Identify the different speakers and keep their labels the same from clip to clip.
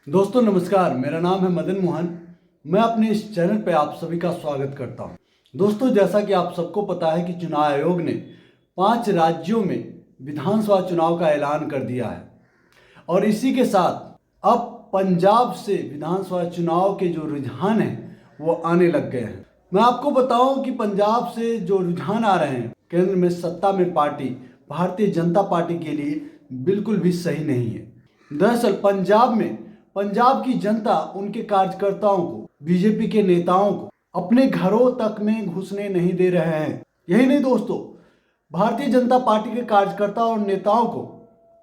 Speaker 1: दोस्तों नमस्कार, मेरा नाम है मदन मोहन। मैं अपने इस चैनल पे आप सभी का स्वागत करता हूं। दोस्तों, जैसा कि आप सबको पता है कि चुनाव आयोग ने 5 राज्यों में विधानसभा चुनाव का ऐलान कर दिया है और इसी के साथ अब पंजाब से विधानसभा चुनाव के जो रुझान हैं वो आने लग गए हैं। मैं आपको बताऊं कि पंजाब से जो रुझान आ रहे हैं, केंद्र में सत्ता में पार्टी भारतीय जनता पार्टी के लिए बिल्कुल भी सही नहीं है। दरअसल पंजाब की जनता उनके कार्यकर्ताओं को, बीजेपी के नेताओं को अपने घरों तक में घुसने नहीं दे रहे हैं। यही नहीं दोस्तों, भारतीय जनता पार्टी के कार्यकर्ताओं और नेताओं को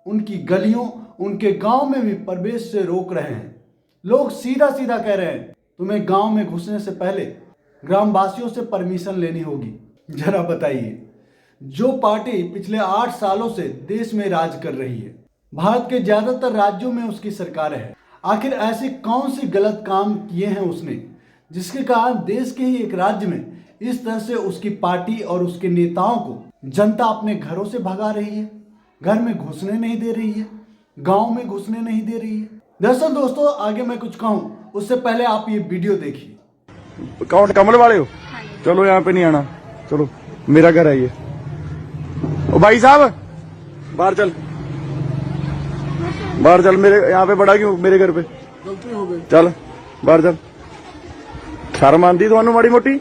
Speaker 1: उनकी गलियों, उनके गांव में भी प्रवेश से रोक रहे हैं। लोग सीधा सीधा कह रहे हैं, तुम्हें गांव में घुसने से पहले ग्रामवासियों से परमिशन लेनी होगी। जरा बताइए, जो पार्टी पिछले 8 सालों से देश में राज कर रही है, भारत के ज्यादातर राज्यों में उसकी सरकार है, आखिर ऐसे कौन से गलत काम किए हैं उसने, जिसके कारण देश के ही एक राज्य में इस तरह से उसकी पार्टी और उसके नेताओं को जनता अपने घरों से भगा रही है, घर में घुसने नहीं दे रही है, गांव में घुसने नहीं दे रही है। दरअसल दोस्तों, आगे मैं कुछ कहूं उससे पहले आप ये वीडियो देखिए।
Speaker 2: कौन कमल वाले हो? चलो यहाँ पे नहीं आना, चलो मेरा घर है ये। ओ भाई साहब, बाहर चल, बाहर चल। मेरे यहाँ पे बड़ा क्यों? मेरे घर पे
Speaker 3: गलती हो गई।
Speaker 2: चल बाहर चल। शर्म आंदी ਤੁਹਾਨੂੰ ਮਾੜੀ ਮੋਟੀ?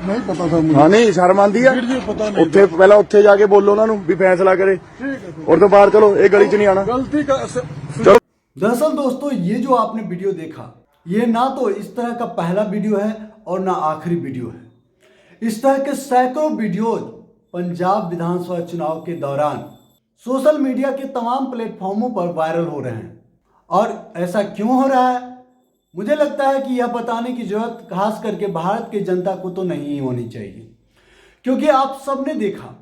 Speaker 3: नहीं पता था मुझे।
Speaker 2: हाँ नहीं शर्म आंदी है?
Speaker 3: ਵੀਰ ਜੀ ਪਤਾ ਨਹੀਂ।
Speaker 2: ਉੱਥੇ ਪਹਿਲਾਂ ਉੱਥੇ ਜਾ ਕੇ ਬੋਲੋ ਉਹਨਾਂ ਨੂੰ ਵੀ फैसला करे।
Speaker 3: ठीक है।
Speaker 2: और तो बाहर चलो, ये गली च नहीं आना।
Speaker 3: गलती का
Speaker 2: चलो।
Speaker 1: दरअसल दोस्तों, ये जो आपने वीडियो देखा, ये ना तो इस तरह का पहला वीडियो है और ना आखिरी वीडियो है। इस तरह के सैकड़ों वीडियोज पंजाब विधानसभा चुनाव के दौरान सोशल मीडिया के तमाम प्लेटफॉर्मों पर वायरल हो रहे हैं। और ऐसा क्यों हो रहा है, मुझे लगता है कि यह बताने की जरूरत खास करके भारत की जनता को तो नहीं होनी चाहिए, क्योंकि आप सबने देखा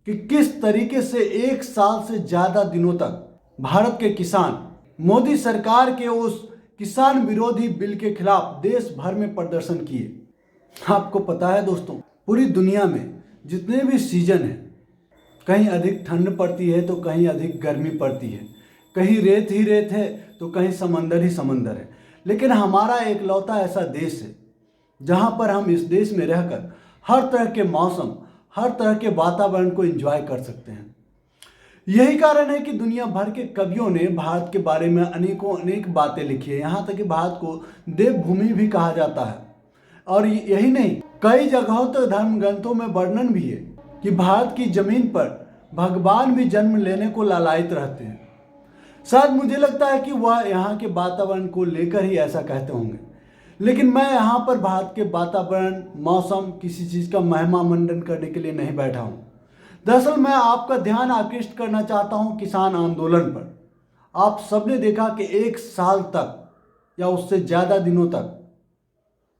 Speaker 1: कि किस तरीके से 1 साल से ज्यादा दिनों तक भारत के किसान मोदी सरकार के उस किसान विरोधी बिल के खिलाफ देश भर में प्रदर्शन किए। आपको पता है दोस्तों, पूरी दुनिया में जितने भी सीजन है, कहीं अधिक ठंड पड़ती है तो कहीं अधिक गर्मी पड़ती है, कहीं रेत ही रेत है तो कहीं समंदर ही समंदर है, लेकिन हमारा एकलौता ऐसा देश है जहां पर हम इस देश में रहकर हर तरह के मौसम, हर तरह के वातावरण को एंजॉय कर सकते हैं। यही कारण है कि दुनिया भर के कवियों ने भारत के बारे में अनेक बातें लिखी है। यहाँ तक कि भारत को देवभूमि भी कहा जाता है। और यही नहीं, कई जगहों तक धर्म ग्रंथों में वर्णन भी है कि भारत की जमीन पर भगवान भी जन्म लेने को लालायित रहते हैं। शायद मुझे लगता है कि वह यहाँ के वातावरण को लेकर ही ऐसा कहते होंगे, लेकिन मैं यहाँ पर भारत के वातावरण, मौसम, किसी चीज़ का महिमा मंडन करने के लिए नहीं बैठा हूँ। दरअसल मैं आपका ध्यान आकृष्ट करना चाहता हूँ किसान आंदोलन पर। आप सबने देखा कि 1 साल तक या उससे ज़्यादा दिनों तक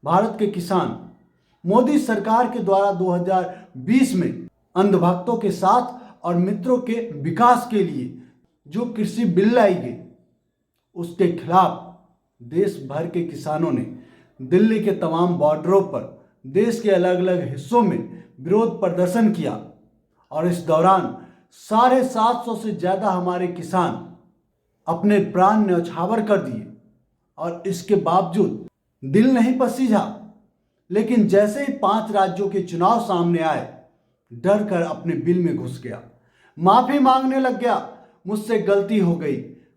Speaker 1: भारत के किसान मोदी सरकार के द्वारा 2020 में अंधभक्तों के साथ और मित्रों के विकास के लिए जो कृषि बिल लाई गई, उसके खिलाफ देश भर के किसानों ने दिल्ली के तमाम बॉर्डरों पर, देश के अलग अलग हिस्सों में विरोध प्रदर्शन किया। और इस दौरान 750 से ज़्यादा हमारे किसान अपने प्राण न्यौछावर कर दिए। और इसके बावजूद दिल नहीं पसीजा, लेकिन जैसे ही 5 राज्यों के चुनाव सामने आए, डर कर अपने बिल में घुस गया, माफी मांगने लग गया, मुझसे गलती हो गई,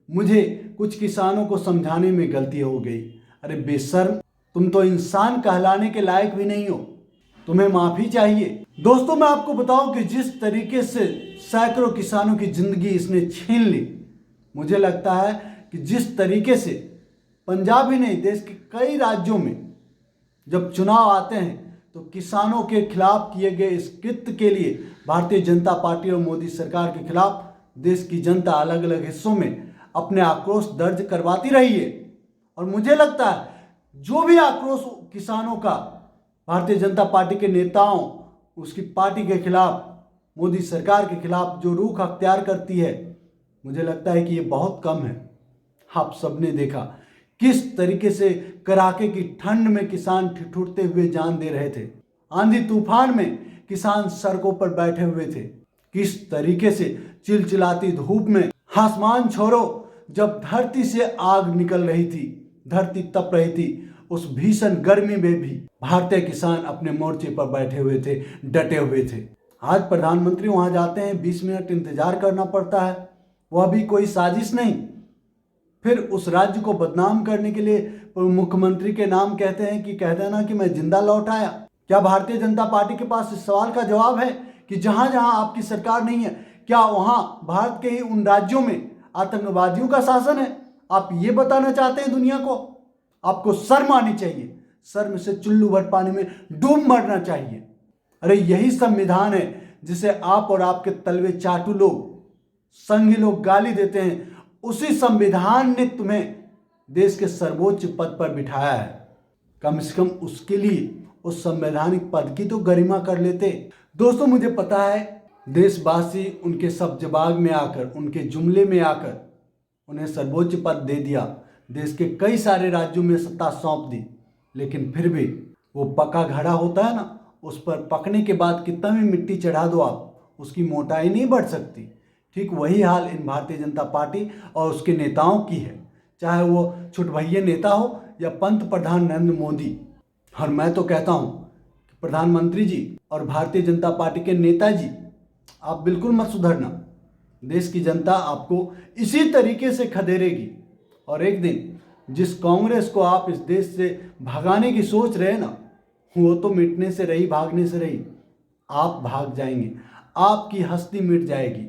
Speaker 1: मुझे कुछ किसानों को समझाने में गलती हो गई। अरे बेशर्म, तुम तो इंसान कहलाने के लायक भी नहीं हो, तुम्हें माफी चाहिए। दोस्तों, मैं आपको बताऊं कि जिस तरीके से सैकड़ों किसानों की जिंदगी इसने छीन ली, मुझे लगता है कि जिस तरीके से पंजाब ही नहीं, देश के कई राज्यों में जब चुनाव आते हैं तो किसानों के खिलाफ किए गए इस कृत्य के लिए भारतीय जनता पार्टी और मोदी सरकार के खिलाफ देश की जनता अलग अलग हिस्सों में अपने आक्रोश दर्ज करवाती रही है। और मुझे लगता है जो भी आक्रोश किसानों का भारतीय जनता पार्टी के नेताओं, उसकी पार्टी के खिलाफ, मोदी सरकार के खिलाफ जो रुख अख्तियार करती है, मुझे लगता है कि ये बहुत कम है। आप सबने देखा किस तरीके से कड़ाके की ठंड में किसान ठिठुरते हुए जान दे रहे थे, आंधी तूफान में किसान सड़कों पर बैठे हुए थे, किस तरीके से चिलचिलाती धूप में आसमान छोड़ो जब धरती से आग निकल रही थी, धरती तप रही थी, उस भीषण गर्मी में भी भारतीय किसान अपने मोर्चे पर बैठे हुए थे, डटे हुए थे। आज प्रधानमंत्री वहां जाते हैं, 20 मिनट इंतजार करना पड़ता है, वह भी कोई साजिश नहीं। फिर उस राज्य को बदनाम करने के लिए मुख्यमंत्री के नाम कहते हैं कि कह देना कि मैं जिंदा लौट आया। क्या भारतीय जनता पार्टी के पास इस सवाल का जवाब है कि जहां जहां आपकी सरकार नहीं है, क्या वहां भारत के ही उन राज्यों में आतंकवादियों का शासन है? आप ये बताना चाहते हैं दुनिया को? आपको शर्म आनी चाहिए, शर्म से चुल्लू भर पानी में डूब मरना चाहिए। अरे यही संविधान है जिसे आप और आपके तलवे चाटू लोग, संघी लोग गाली देते हैं। उसी संविधान ने तुम्हें देश के सर्वोच्च पद पर बिठाया है। कम से कम उसके लिए उस संवैधानिक पद की तो गरिमा कर लेते। दोस्तों, मुझे पता है देशवासी उनके सब्जबाग में आकर, उनके जुमले में आकर उन्हें सर्वोच्च पद दे दिया, देश के कई सारे राज्यों में सत्ता सौंप दी, लेकिन फिर भी वो पका घड़ा होता है ना, उस पर पकने के बाद कितना भी मिट्टी चढ़ा दो आप, उसकी मोटाई नहीं बढ़ सकती। ठीक वही हाल इन भारतीय जनता पार्टी और उसके नेताओं की है, चाहे वो छुटभैये नेता हो या पंत प्रधान नरेंद्र मोदी। और मैं तो कहता हूँ कि प्रधानमंत्री जी और भारतीय जनता पार्टी के नेताजी, आप बिल्कुल मत सुधरना। देश की जनता आपको इसी तरीके से खदेड़ेगी और एक दिन जिस कांग्रेस को आप इस देश से भगाने की सोच रहे हैं ना, वो तो मिटने से रही, भागने से रही। आप भाग जाएंगे, आपकी हस्ती मिट जाएगी।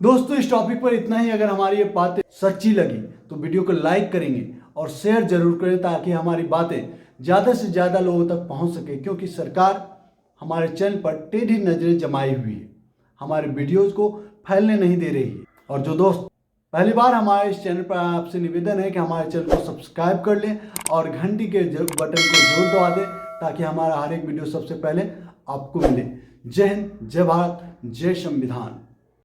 Speaker 1: दोस्तों, इस टॉपिक पर इतना ही। अगर हमारी ये बातें सच्ची लगी तो वीडियो को लाइक करेंगे और शेयर जरूर करें ताकि हमारी बातें ज़्यादा से ज़्यादा लोगों तक पहुंच सके, क्योंकि सरकार हमारे चैनल पर टेढ़ी नजरें जमाई हुई है, हमारे वीडियोज़ को फैलने नहीं दे रही है। और जो दोस्त पहली बार हमारे इस चैनल पर, आपसे निवेदन है कि हमारे चैनल को सब्सक्राइब कर लें और घंटी के बटन को जरूर दबा दें ताकि हमारा हर एक वीडियो सबसे पहले आपको मिले। जय हिंद, जय भारत, जय संविधान।